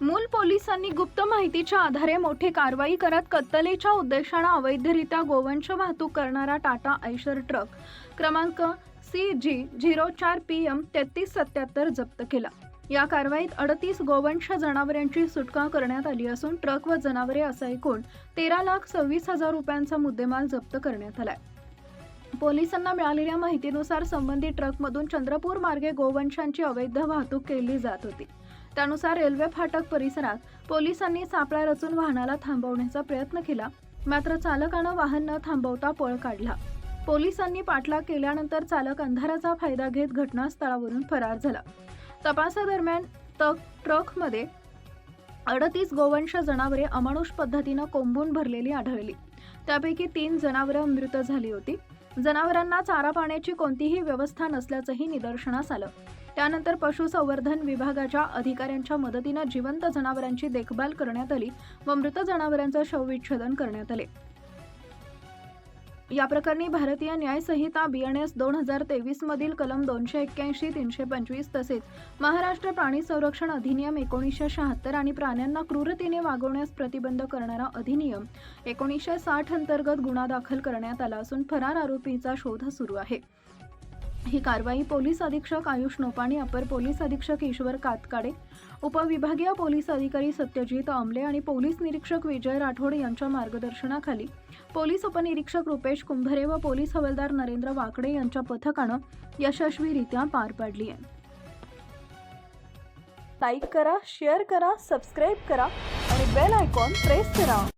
मूल पोलिसांनी गुप्त माहितीच्या आधारे मोठी कारवाई करत कत्तलेच्या उद्देशाने अवैधरित्या गोवंश वाहतूक करणारा टाटा आयशर ट्रक क्रमांक CG04PM 3377 जप्त केला। या कारवाईत 38 गोवंश जनावरांची सुटका करण्यात आली असून ट्रक व जनावरे असा एकूण 13,26,000 रुपयांचा मुद्देमाल जप्त करण्यात आलाय। पोलिसांना मिळालेल्या माहितीनुसार संबंधित ट्रकमधून चंद्रपूर मार्गे गोवंशांची अवैध वाहतूक केली जात होती। त्यानुसार रेल्वे फाटक परिसरात पोलिसांनी सापळा रचून वाहनाला थांबवण्याचा प्रयत्न केला, मात्र चालकानं वाहन न थांबवता पळ काढला। पोलिसांनी पाठलाग केल्यानंतर चालक अंधाराचा फायदा घेत घटनास्थळावरून फरार झाला। तपासादरम्यान ट्रकमध्ये 38 गोवंश जनावरे अमानुष पद्धतीनं कोंबून भरलेली आढळली। त्यापैकी 3 जनावरे मृत झाली होती। जनावरांना चारा पाण्याची कोणतीही व्यवस्था नसल्याचंही निदर्शनास आलं। त्यानंतर पशुसंवर्धन विभागाच्या अधिकाऱ्यांच्या मदतीने जिवंत जनावरांची देखभाल करण्यात आली व मृत जनावरांचे शवविच्छेदन करण्यात आले। या प्रकरणी भारतीय न्याय संहिता BNS 2023 मधील कलम 281, 325 तसेच महाराष्ट्र प्राणी संरक्षण अधिनियम 1976 आणि प्राण्यांना क्रूरतेने वागवण्यास प्रतिबंध करणारा अधिनियम 1960 अंतर्गत गुन्हा दाखल करण्यात आला असून फरार आरोपीचा शोध सुरू आहे। ही कारवाई पोलीस अधीक्षक आयुष नोपाणी, अपर पोलीस अधीक्षक ईश्वर कातकाडे, उपविभागीय पोलीस अधिकारी सत्यजित आमले आणि पोलीस निरीक्षक विजय राठोड यांच्या मार्गदर्शनाखाली पोलीस उपनिरीक्षक रुपेश कुंभरे व पोलीस हवालदार नरेंद्र वाकडे यांच्या पथकानं यशस्वीरित्या पार पाडली आहे। लाईक करा, शेअर करा, सबस्क्राईब करा आणि बेल आयकॉन प्रेस करा।